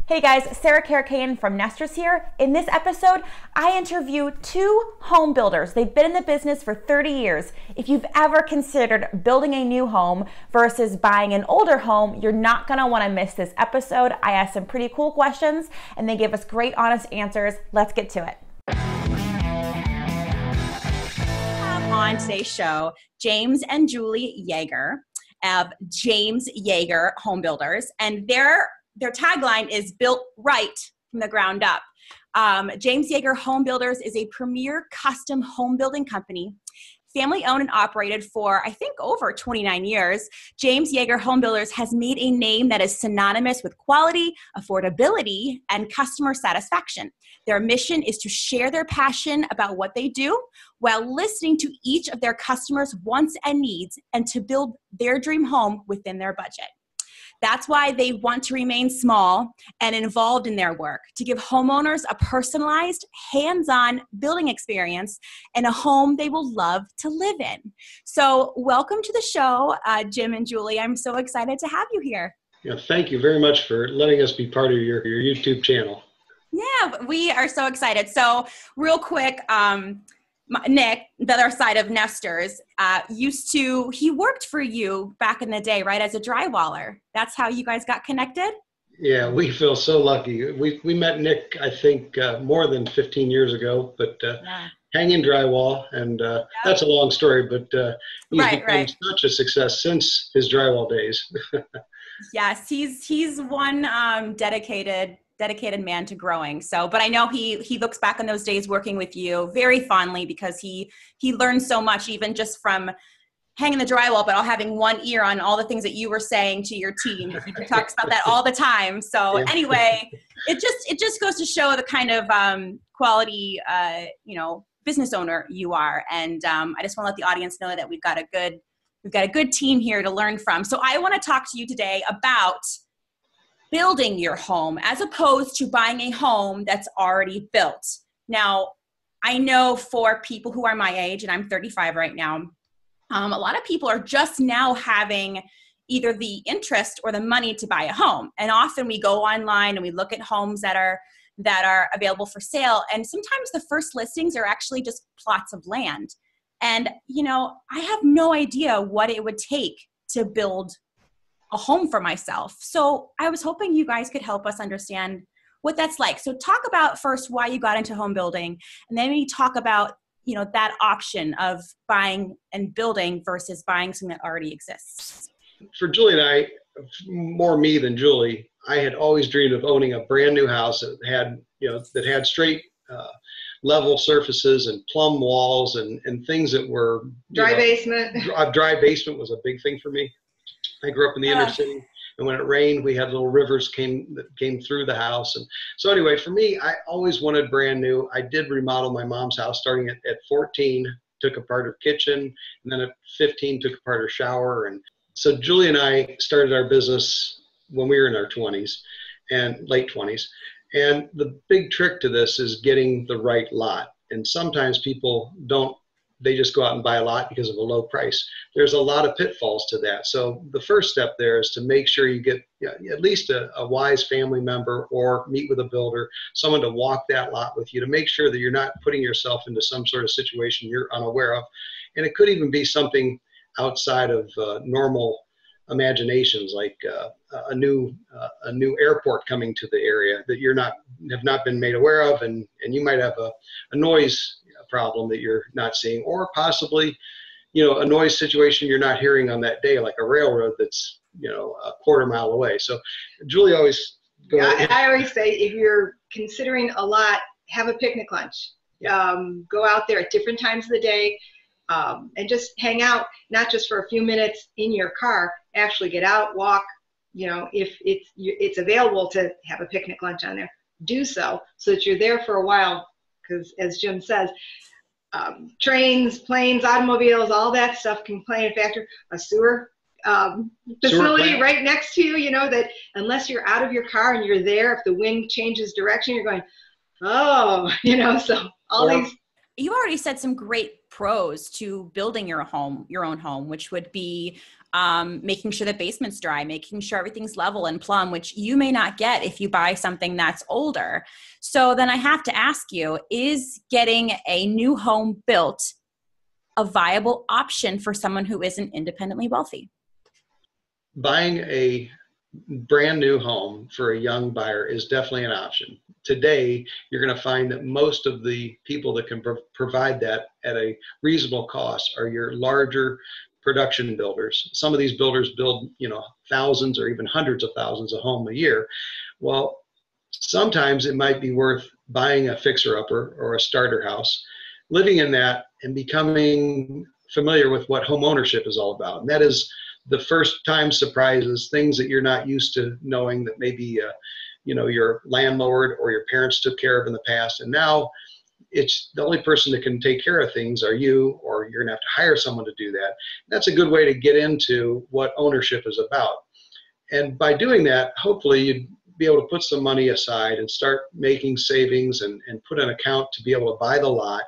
Hey guys, Sarah Carricane from Nestrs here. In this episode, I interview two home builders. They've been in the business for 30 years. If you've ever considered building a new home versus buying an older home, you're not gonna wanna miss this episode. I asked some pretty cool questions and they gave us great, honest answers. Let's get to it. On today's show, James and Julie Yeager of James Yeager Home Builders, and their tagline is built right from the ground up. James Yeager Home Builders is a premier custom home building company, family owned and operated for, I think, over 29 years. James Yeager Home Builders has made a name that is synonymous with quality, affordability, and customer satisfaction. Their mission is to share their passion about what they do while listening to each of their customers' wants and needs and to build their dream home within their budget. That's why they want to remain small and involved in their work, to give homeowners a personalized, hands-on building experience and a home they will love to live in. So welcome to the show, Jim and Julie. I'm so excited to have you here. Yeah, thank you very much for letting us be part of your YouTube channel. Yeah, we are so excited. So real quick, Nick, the other side of Nestrs, he worked for you back in the day, right, as a drywaller. That's how you guys got connected? Yeah, we feel so lucky. We met Nick, I think, more than 15 years ago, but hanging drywall, and that's a long story, but he's become such a success since his drywall days. Yes, he's one dedicated man to growing. So, but I know he looks back on those days working with you very fondly because he learned so much, even just from hanging the drywall, but having one ear on all the things that you were saying to your team. He talks about that all the time. So anyway, it just goes to show the kind of quality, business owner you are. And I just want to let the audience know that we've got a good team here to learn from. So I want to talk to you today about building your home as opposed to buying a home that's already built. Now, I know for people who are my age, and I'm 35 right now, a lot of people are just now having either the interest or the money to buy a home. And often we go online and we look at homes that are available for sale. And sometimes the first listings are actually just plots of land. And, I have no idea what it would take to build a home for myself. So I was hoping you guys could help us understand what that's like. So talk about first why you got into home building, and then we talk about, that option of buying and building versus buying something that already exists. For Julie and I, more me than Julie, I had always dreamed of owning a brand new house that had straight level surfaces and plumb walls and things that were dry basement. Dry basement was a big thing for me. I grew up in the inner city, and when it rained, we had little rivers that came through the house. And so anyway, for me, I always wanted brand new. I did remodel my mom's house starting at 14, took apart her kitchen, and then at 15, took apart her shower. And so Julie and I started our business when we were in our 20s and late 20s. And the big trick to this is getting the right lot. And sometimes people they just go out and buy a lot because of a low price. There's a lot of pitfalls to that. So the first step there is to make sure you get at least a wise family member or meet with a builder, someone to walk that lot with you to make sure that you're not putting yourself into some sort of situation you're unaware of. And it could even be something outside of normal imaginations, like a new airport coming to the area that have not been made aware of, and you might have a noise problem that you're not seeing, or possibly a noise situation you're not hearing on that day, like a railroad that's a quarter mile away. So Julie always I always say, if you're considering a lot, have a picnic lunch. Go out there at different times of the day and just hang out, not just for a few minutes in your car. Actually get out, walk. If it's available to have a picnic lunch on there, do so that you're there for a while. Because as Jim says, trains, planes, automobiles, all that stuff can play a factor. A sewer facility right next to you, that unless you're out of your car and you're there, if the wind changes direction, you're going, so all these. You already said some great pros to building your own home, which would be making sure the basement's dry, making sure everything's level and plumb, which you may not get if you buy something that's older. So then I have to ask you, is getting a new home built a viable option for someone who isn't independently wealthy? Buying a brand new home for a young buyer is definitely an option. Today, you're going to find that most of the people that can provide that at a reasonable cost are your larger production builders. Some of these builders build, thousands or even hundreds of thousands of homes a year. Well, sometimes it might be worth buying a fixer-upper or a starter house, living in that and becoming familiar with what home ownership is all about. And that is the first time surprises, things that you're not used to knowing that maybe, your landlord or your parents took care of in the past. And now it's the only person that can take care of things are you, or you're gonna have to hire someone to do that. That's a good way to get into what ownership is about. And by doing that, hopefully you'd be able to put some money aside and start making savings and put an account to be able to buy the lot,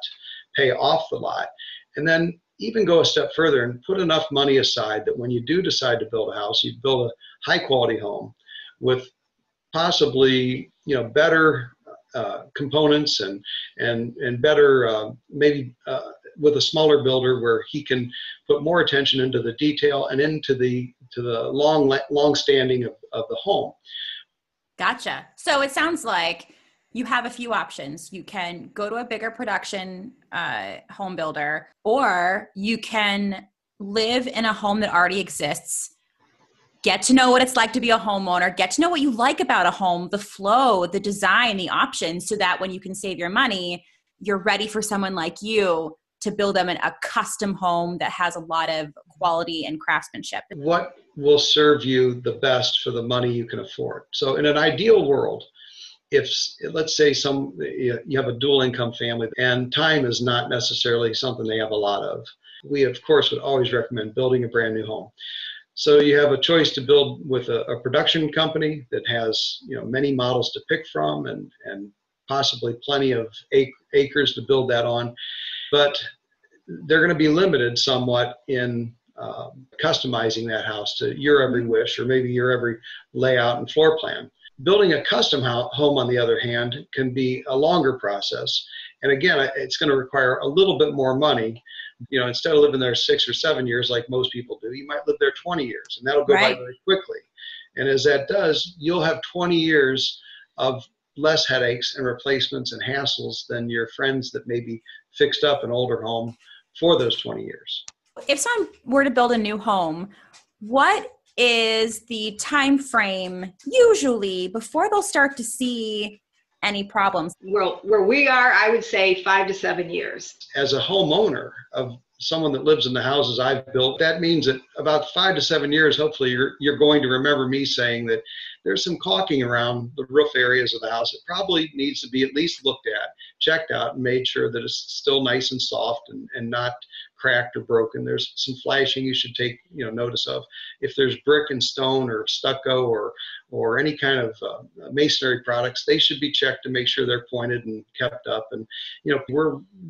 pay off the lot, and then even go a step further and put enough money aside that when you do decide to build a house, you build a high quality home with possibly better components and better maybe with a smaller builder where he can put more attention into the detail and into the long standing of the home. Gotcha. So it sounds like you have a few options. You can go to a bigger production home builder, or you can live in a home that already exists, get to know what it's like to be a homeowner, get to know what you like about a home, the flow, the design, the options, so that when you can save your money, you're ready for someone like you to build them a custom home that has a lot of quality and craftsmanship. What will serve you the best for the money you can afford? So in an ideal world, if let's say you have a dual income family and time is not necessarily something they have a lot of, we of course would always recommend building a brand new home. So you have a choice to build with a production company that has many models to pick from and possibly plenty of acres to build that on, but they're going to be limited somewhat in customizing that house to your every wish or maybe your every layout and floor plan. Building a custom home, on the other hand, can be a longer process. And again, it's going to require a little bit more money. Instead of living there 6 or 7 years like most people do, you might live there 20 years, and that'll go by very quickly. And as that does, you'll have 20 years of less headaches and replacements and hassles than your friends that maybe fixed up an older home for those 20 years. If someone were to build a new home, what is the time frame usually before they'll start to see any problems? Well, where we are, I would say 5 to 7 years. As a homeowner of someone that lives in the houses I've built, that means that about 5 to 7 years, hopefully you're going to remember me saying that there's some caulking around the roof areas of the house. It probably needs to be at least looked at, checked out, and made sure that it's still nice and soft and not cracked or broken. There's some flashing you should take notice of. If there's brick and stone or stucco or any kind of masonry products, they should be checked to make sure they're pointed and kept up. And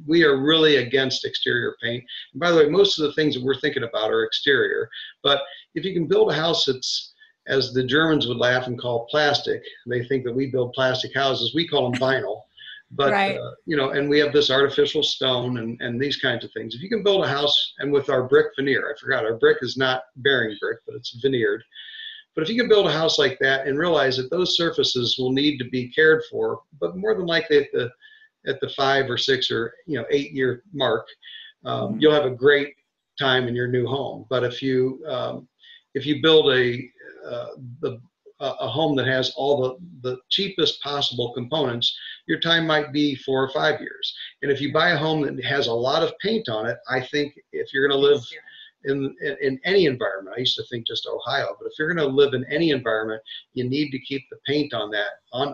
we are really against exterior paint. And by the way, most of the things that we're thinking about are exterior. But if you can build a house that's, as the Germans would laugh and call plastic, they think that we build plastic houses. We call them vinyl. But, right. And we have this artificial stone and these kinds of things. If you can build a house, and with our brick veneer, I forgot, our brick is not bearing brick, but it's veneered. But if you can build a house like that and realize that those surfaces will need to be cared for, but more than likely at the 5 or 6 or 8 year mark, you'll have a great time in your new home. But if you build a home that has all the cheapest possible components, your time might be 4 or 5 years. And if you buy a home that has a lot of paint on it, I think if you're going to live in any environment, I used to think just Ohio, but if you're going to live in any environment, you need to keep the paint on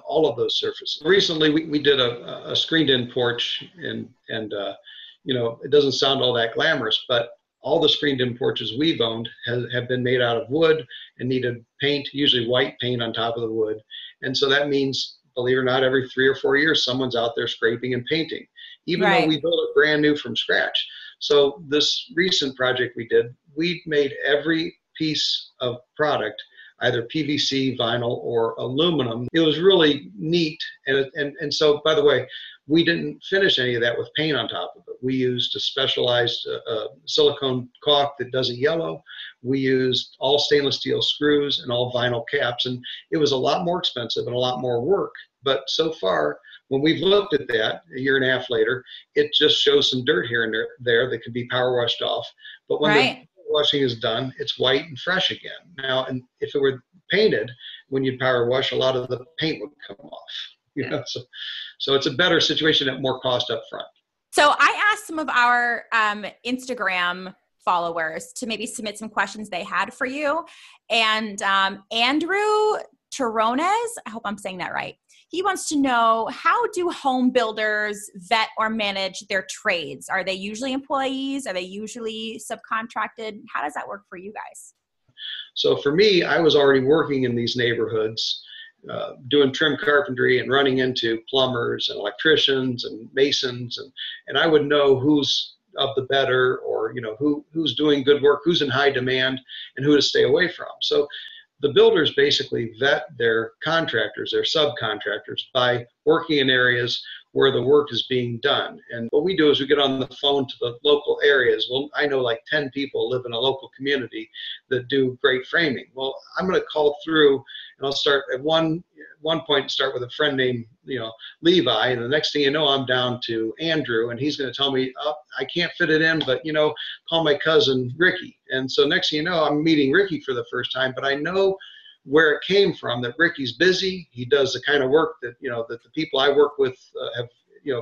all of those surfaces. Recently, we did a screened-in porch, and it doesn't sound all that glamorous, but all the screened-in porches we've owned have been made out of wood and needed paint, usually white paint on top of the wood. And so that means, believe it or not, every 3 or 4 years, someone's out there scraping and painting, even though we built it brand new from scratch. So this recent project we did, we made every piece of product, either PVC, vinyl, or aluminum. It was really neat. And so, by the way, we didn't finish any of that with paint on top of it. We used a specialized silicone caulk that doesn't yellow. We used all stainless steel screws and all vinyl caps. And it was a lot more expensive and a lot more work. But so far, when we've looked at that a year and a half later, it just shows some dirt here and there that can be power washed off. But when the washing is done, it's white and fresh again. Now, and if it were painted, when you power wash, a lot of the paint would come off. You know, so it's a better situation at more cost up front. So I asked some of our Instagram followers to maybe submit some questions they had for you. And Andrew Ter-own-ez, I hope I'm saying that right. He wants to know, how do home builders vet or manage their trades? Are they usually employees? Are they usually subcontracted? How does that work for you guys? So for me, I was already working in these neighborhoods, doing trim carpentry and running into plumbers and electricians and masons, and I would know who's of the better, or you know, who's doing good work, who's in high demand, and who to stay away from. So the builders basically vet their contractors, their subcontractors, by working in areas where the work is being done. And what we do is we get on the phone to the local areas. Well, I know like 10 people live in a local community that do great framing. Well, I'm going to call through, and I'll start at one point, start with a friend named, Levi, and the next thing you know, I'm down to Andrew, and he's going to tell me, oh, I can't fit it in, but call my cousin Ricky. And so next thing you know, I'm meeting Ricky for the first time, but I know where it came from, that Ricky's busy. He does the kind of work that, that the people I work with have,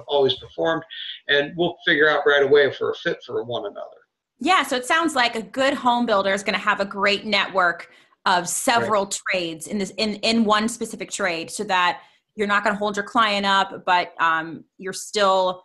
always performed, and we'll figure out right away if we're a fit for one another. Yeah. So it sounds like a good home builder is going to have a great network of several trades in one specific trade, so that you're not going to hold your client up, but you're still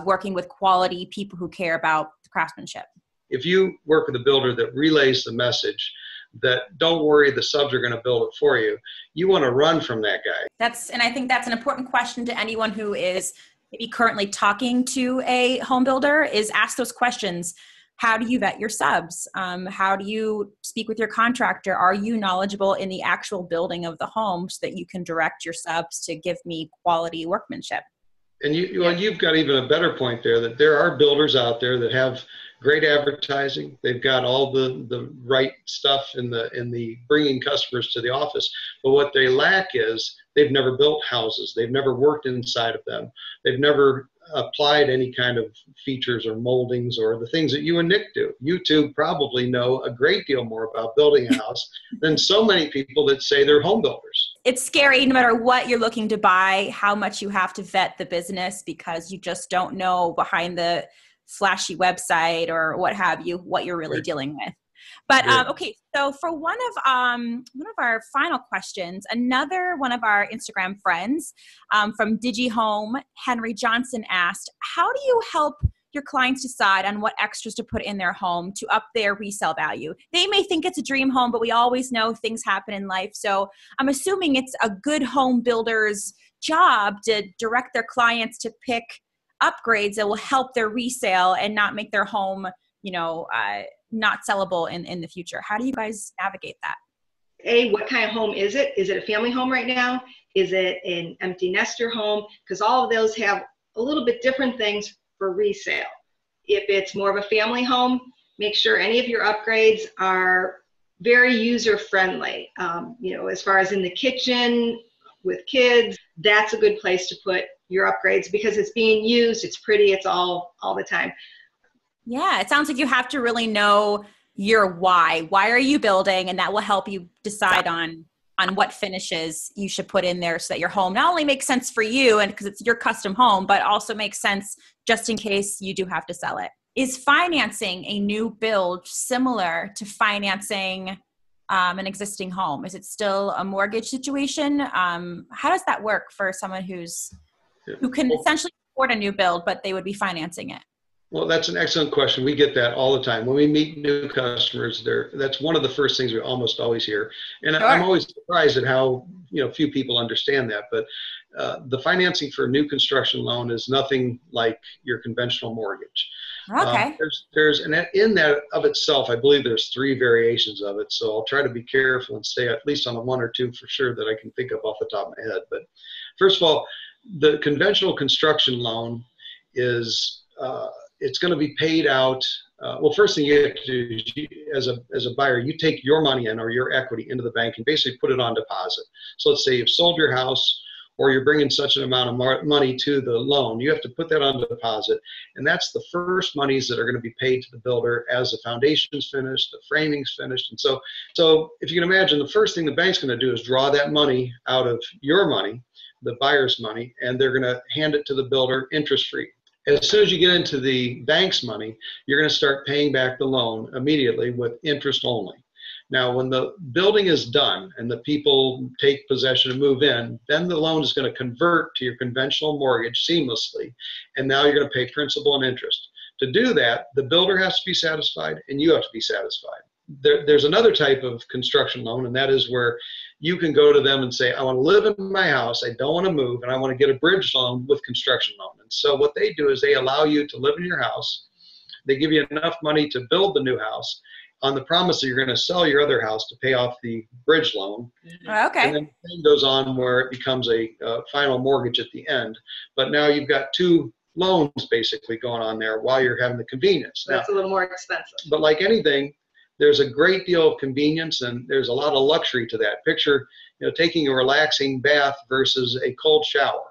working with quality people who care about the craftsmanship. If you work with a builder that relays the message that don't worry, the subs are going to build it for you, you want to run from that guy. And I think that's an important question to anyone who is maybe currently talking to a home builder, is ask those questions. How do you vet your subs? How do you speak with your contractor? Are you knowledgeable in the actual building of the home so that you can direct your subs to give me quality workmanship? And you've got even a better point there, that there are builders out there that have great advertising. They've got all the right stuff in the bringing customers to the office. But what they lack is they've never built houses. They've never worked inside of them. They've never applied any kind of features or moldings or the things that you and Nick do. You two probably know a great deal more about building a house than so many people that say they're home builders. It's scary no matter what you're looking to buy, how much you have to vet the business, because you just don't know behind the flashy website or what have you, what you're really dealing with. But okay, so for one of our final questions, another one of our Instagram friends from Digihome, Henry Johnson, asked, how do you help your clients decide on what extras to put in their home to up their resale value? They may think it's a dream home, but we always know things happen in life. So I'm assuming it's a good home builder's job to direct their clients to pick upgrades that will help their resale and not make their home, not sellable in the future. How do you guys navigate that? What kind of home is it? Is it a family home right now? Is it an empty nester home? Because all of those have a little bit different things for resale. If it's more of a family home, make sure any of your upgrades are very user friendly. As far as in the kitchen with kids, that's a good place to put your upgrades, because it's being used, it's pretty, it's all the time. Yeah, it sounds like you have to really know your why. Why are you building? And that will help you decide on what finishes you should put in there, so that your home not only makes sense for you and because it's your custom home, but also makes sense just in case you do have to sell it. Is financing a new build similar to financing an existing home? Is it still a mortgage situation? How does that work for someone who can essentially afford a new build, but they would be financing it? Well, that's an excellent question. We get that all the time. When we meet new customers, that's one of the first things we almost always hear. And I'm Sure. always surprised at how, few people understand that. But the financing for a new construction loan is nothing like your conventional mortgage. Okay. And in that of itself, I believe there's 3 variations of it. So I'll try to be careful and stay at least on the 1 or 2 for sure that I can think of off the top of my head. But first of all, the conventional construction loan is it's going to be paid out. Well, first thing you have to do is as a buyer, you take your money in or your equity into the bank and basically put it on deposit. So let's say you've sold your house or you're bringing such an amount of money to the loan, you have to put that on deposit. And that's the first monies that are going to be paid to the builder as the foundation's finished, the framing's finished. And so if you can imagine, the first thing the bank's going to do is draw that money out of your money, the buyer's money, and they're going to hand it to the builder interest-free. As soon as you get into the bank's money, you're going to start paying back the loan immediately with interest only. Now, when the building is done and the people take possession and move in, then the loan is going to convert to your conventional mortgage seamlessly, and now you're going to pay principal and interest. To do that, the builder has to be satisfied and you have to be satisfied. There's another type of construction loan, and that is where you can go to them and say, I want to live in my house, I don't want to move, and I want to get a bridge loan with construction loan. And so what they do is they allow you to live in your house. They give you enough money to build the new house on the promise that you're going to sell your other house to pay off the bridge loan. Okay. And then the thing goes on where it becomes a final mortgage at the end. But now you've got 2 loans basically going on there while you're having the convenience. That's a little more expensive. But like anything, there's a great deal of convenience and there's a lot of luxury to that. Picture, taking a relaxing bath versus a cold shower.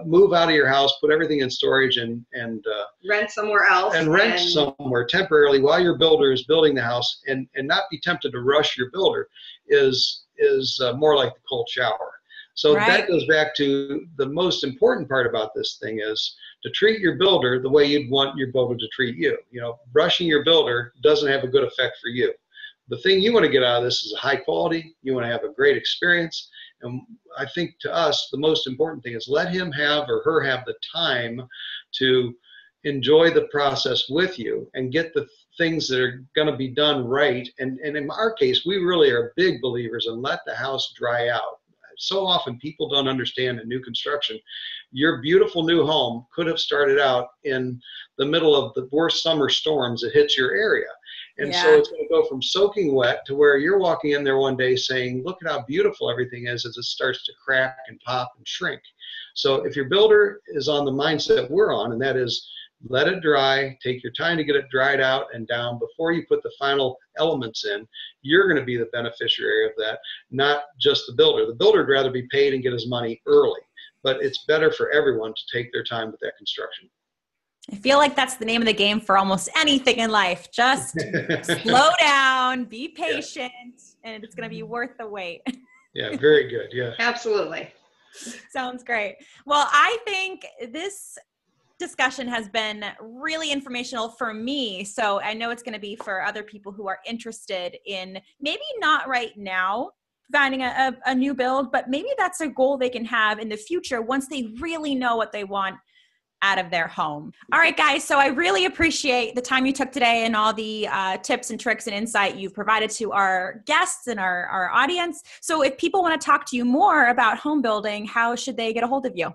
Move out of your house, put everything in storage, and rent somewhere else. And rent somewhere temporarily while your builder is building the house, and not be tempted to rush your builder is more like the cold shower. So that goes back to the most important part about this thing is to treat your builder the way you'd want your builder to treat you. Rushing your builder doesn't have a good effect for you. The thing you want to get out of this is a high quality. You want to have a great experience. And I think to us, the most important thing is let him have or her have the time to enjoy the process with you and get the things that are going to be done right. And in our case, we really are big believers in let the house dry out. So often people don't understand in new construction, your beautiful new home could have started out in the middle of the worst summer storms that hits your area. And so it's going to go from soaking wet to where you're walking in there one day saying, look at how beautiful everything is as it starts to crack and pop and shrink. So if your builder is on the mindset we're on, and that is let it dry, take your time to get it dried out and down before you put the final elements in, you're going to be the beneficiary of that, not just the builder. The builder would rather be paid and get his money early, but it's better for everyone to take their time with that construction. I feel like that's the name of the game for almost anything in life. Just slow down, be patient, and it's going to be worth the wait. Yeah, very good. Yeah, absolutely. Sounds great. Well, I think this discussion has been really informational for me. So I know it's going to be for other people who are interested in maybe not right now finding a new build, but maybe that's a goal they can have in the future once they really know what they want out of their home. All right, guys. So I really appreciate the time you took today and all the tips and tricks and insight you've provided to our guests and our audience. So if people want to talk to you more about home building, how should they get a hold of you?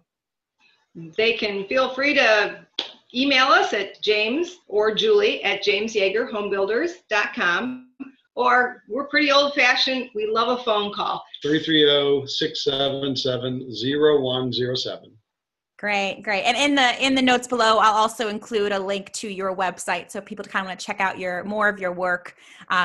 They can feel free to email us at James or Julie at jamesyeagerhomebuilders.com, or we're pretty old fashioned. We love a phone call. 330-677-0107. Great, great. And in the notes below, I'll also include a link to your website. So people kind of want to check out more of your work,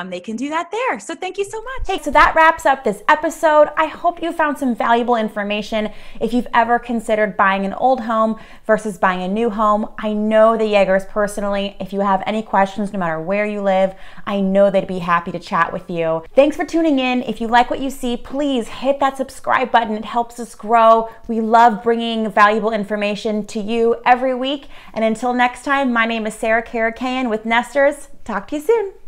they can do that there. So thank you so much. Hey, so that wraps up this episode. I hope you found some valuable information. If you've ever considered buying an old home versus buying a new home, I know the Yeagers personally. If you have any questions, no matter where you live, I know they'd be happy to chat with you. Thanks for tuning in. If you like what you see, please hit that subscribe button. It helps us grow. We love bringing valuable information to you every week. And until next time, my name is Sarah Karakayan with Nestrs. Talk to you soon.